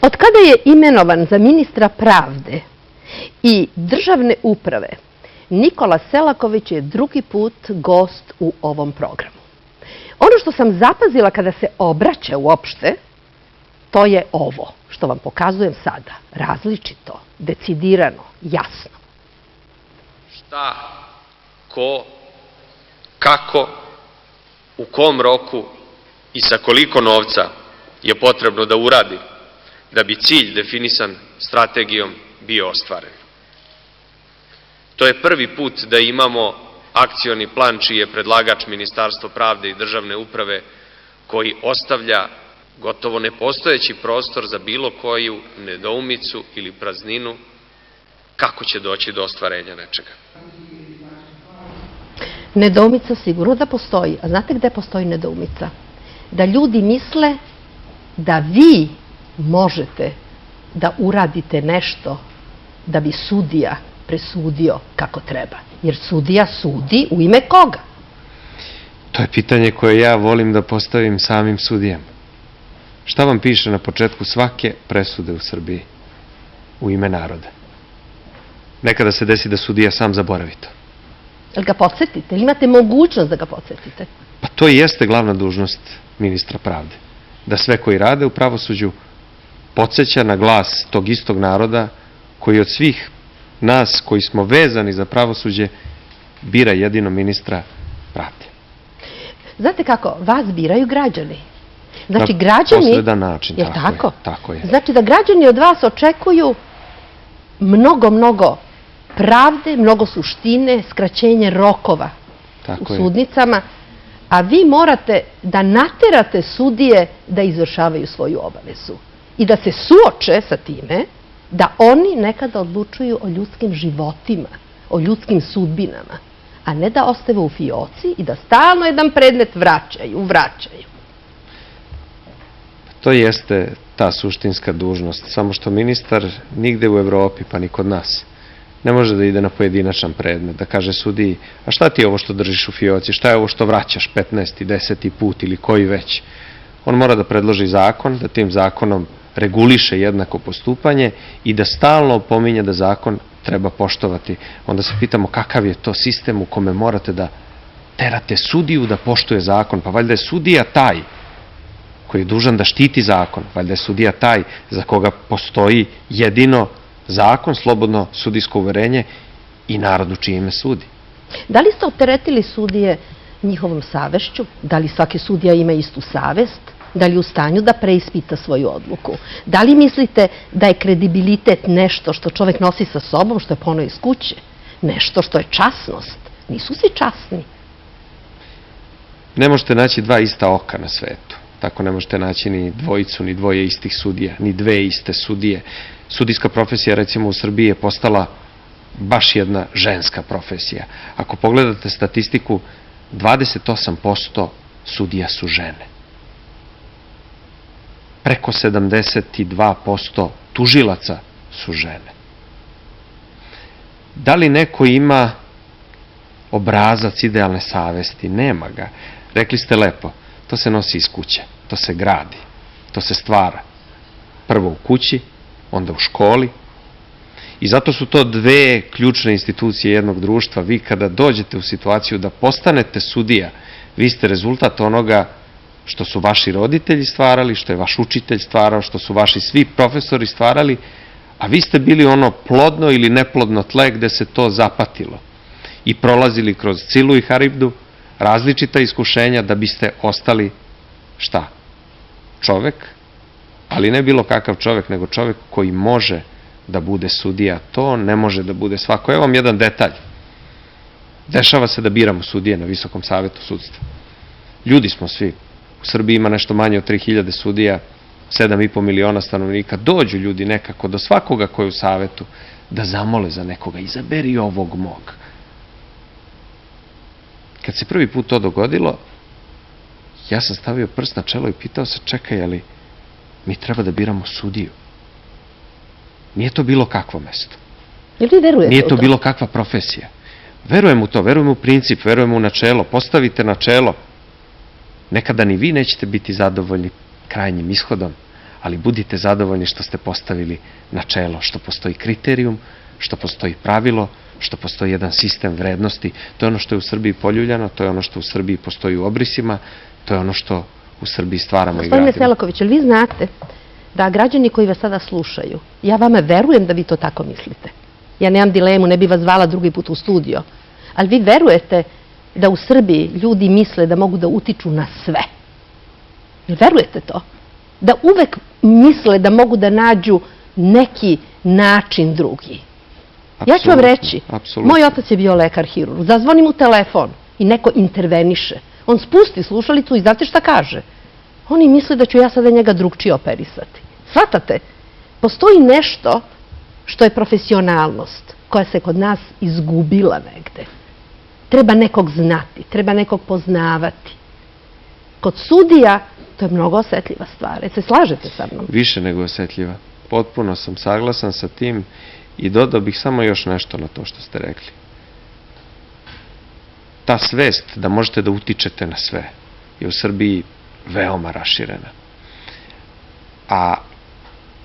Od kada je imenovan za ministra pravde i državne uprave, Nikola Selaković je drugi put gost u ovom programu. Ono što sam zapazila kada se obraća uopšte, to je ovo što vam pokazujem sada. Različito, decidirano, jasno. Šta, ko, kako, u kom roku i sa koliko novca je potrebno da uradi da bi cilj definisan strategijom bio ostvaren. To je prvi put da imamo akcioni plan čiji je predlagač Ministarstvo pravde i državne uprave, koji ostavlja gotovo nepostojeći prostor za bilo koju nedoumicu ili prazninu kako će doći do ostvarenja nečega. Nedoumica sigurno da postoji. A znate gde postoji nedoumica? Da ljudi misle da vi možete da uradite nešto da bi sudija presudio kako treba. Jer sudija sudi u ime koga? To je pitanje koje ja volim da postavim samim sudijama. Šta vam piše na početku svake presude u Srbiji? U ime naroda. Nekada se desi da sudija sam zaboravi to. Jel ga podsjetite? Ili imate mogućnost da ga podsjetite? Pa to i jeste glavna dužnost ministra pravde. Da sve koji rade u pravosuđu podsjeća na glas tog istog naroda koji od svih nas koji smo vezani za pravosuđe bira jedino ministra pravde. Znate kako? Vas biraju građani. Znači građani... Na posredan način, tako je. Znači da građani od vas očekuju mnogo pravde, mnogo suštine, skraćenje rokova u sudnicama, a vi morate da naterate sudije da izvršavaju svoju obavezu i da se suoče sa time da oni nekada odlučuju o ljudskim životima, o ljudskim sudbinama, a ne da ostave u fioci i da stalno jedan predmet vraćaju. To jeste ta suštinska dužnost, samo što ministar nigde u Evropi, pa ni kod nas, ne može da ide na pojedinačan predmet, da kaže sudiji, a šta ti je ovo što držiš u fioci, šta je ovo što vraćaš 15. 10. put ili koji već. On mora da predloži zakon, da tim zakonom reguliše jednako postupanje i da stalno opominje da zakon treba poštovati. Onda se pitamo kakav je to sistem u kome morate da terate sudiju da poštuje zakon, pa valjda je sudija taj koji je dužan da štiti zakon, valjda je sudija taj za koga postoji jedino zakon, slobodno sudijsko uverenje i narod u čije ime sudi. Da li ste opteretili sudije njihovom savešću? Da li svaki sudija ima istu savest? Da li je u stanju da preispita svoju odluku? Da li mislite da je kredibilitet nešto što čovek nosi sa sobom, što je poneo iz kuće? Nešto što je časnost? Nisu svi časni. Ne možete naći dva ista oka na svetu. Tako ne možete naći ni dvojicu, ni dvoje istih sudija, ni dve iste sudije. Sudijska profesija, recimo, u Srbiji je postala baš jedna ženska profesija. Ako pogledate statistiku, 28% sudija su žene. Preko 72% tužilaca su žene. Da li neko ima obrazac idealne savesti? Nema ga. Rekli ste lepo, to se nosi iz kuće, to se gradi, to se stvara. Prvo u kući, onda u školi. I zato su to dve ključne institucije jednog društva. Vi kada dođete u situaciju da postanete sudija, vi ste rezultat onoga što su vaši roditelji stvarali, što je vaš učitelj stvarao, što su vaši svi profesori stvarali, a vi ste bili ono plodno ili neplodno tle gde se to zapatilo i prolazili kroz cilu i haribdu, različita iskušenja da biste ostali šta? Čovek, ali ne bilo kakav čovek, nego čovek koji može da bude sudija. To ne može da bude svako. Evo vam jedan detalj. Dešava se da biramo sudije na Visokom savetu sudstva. Ljudi smo svi. U Srbiji ima nešto manje od 3000 sudija, 7,5 miliona stanovnika. Dođu ljudi nekako do svakoga ko je u savetu da zamole za nekoga. Izaberi ovog mog. Kad se prvi put to dogodilo, ja sam stavio prst na čelo i pitao se, čekaj, ali mi treba da biramo sudiju. Nije to bilo kakvo mesto. Nije to bilo kakva profesija. Verujem u to, verujem u princip, verujem u načelo. Postavite načelo. Nekada ni vi nećete biti zadovoljni krajnjim ishodom, ali budite zadovoljni što ste postavili načelo, što postoji kriterijum, što postoji pravilo, što postoji jedan sistem vrednosti. To je ono što je u Srbiji poljuljano, to je ono što u Srbiji postoji u obrisima, to je ono što u Srbiji stvaramo i gradimo. Gospodine Selaković, jel vi znate da građani koji vas sada slušaju, ja vama verujem da vi to tako mislite. Ja nemam dilemu, ne bi vas zvala drugi put u studio, ali vi verujete da u Srbiji ljudi misle da mogu da utiču na sve. Jel verujete to? Da uvek misle da mogu da nađu neki način drugi. Ja ću vam reći, moj otac je bio lekar-hirurg, zazvoni mu telefon i neko interveniše. On spusti slušalicu i znate šta kaže? Oni misle da ću ja sada njega drugčije operisati. Svatate, postoji nešto što je profesionalnost, koja se kod nas izgubila negde. Treba nekog znati, treba nekog poznavati. Kod sudija to je mnogo osetljiva stvar. Se slažete sa mnom? Više nego osetljiva. Potpuno sam saglasan sa tim i dodao bih samo još nešto na to što ste rekli. Ta svest da možete da utičete na sve je u Srbiji veoma raširena. A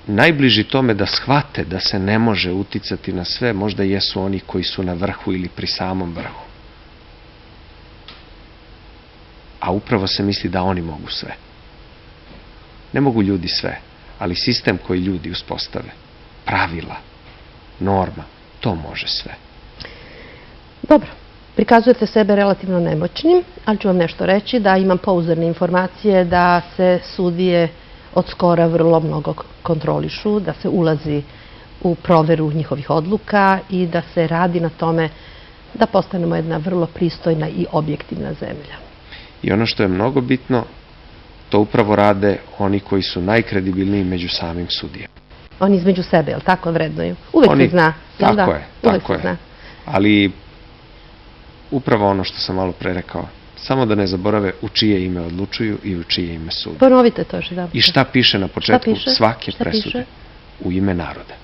najbliži tome da shvate da se ne može uticati na sve, možda jesu oni koji su na vrhu ili pri samom vrhu. A upravo se misli da oni mogu sve. Ne mogu ljudi sve, ali sistem koji ljudi uspostave, pravila, norma, to može sve. Dobro, prikazujete sebe relativno nemoćnim, ali ću vam nešto reći, da imam pouzdane informacije da se sudije od skora vrlo mnogo kontrolišu, da se ulazi u proveru njihovih odluka i da se radi na tome da postanemo jedna vrlo pristojna i objektivna zemlja. I ono što je mnogo bitno, to upravo rade oni koji su najkredibilniji među samim sudijama. Oni između sebe, je li tako, vrednuju? Uvek se zna. Tako je. Ali upravo ono što sam malo pre rekao, samo da ne zaborave u čije ime odlučuju i u čije ime sude. Ponovite to još jedan puta. I šta piše na početku svake presude? U ime naroda.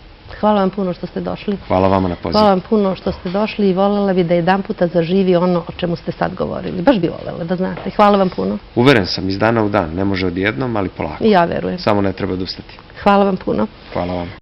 Hvala vam puno što ste došli. Hvala vama na pozivu. Hvala vam puno što ste došli i voljela bi da jedan puta zaživi ono o čemu ste sad govorili. Baš bi voljela da znate. Hvala vam puno. Uveren sam, iz dana u dan. Ne može odjednom, ali polako. I ja verujem. Samo ne treba odustati. Hvala vam puno. Hvala vam.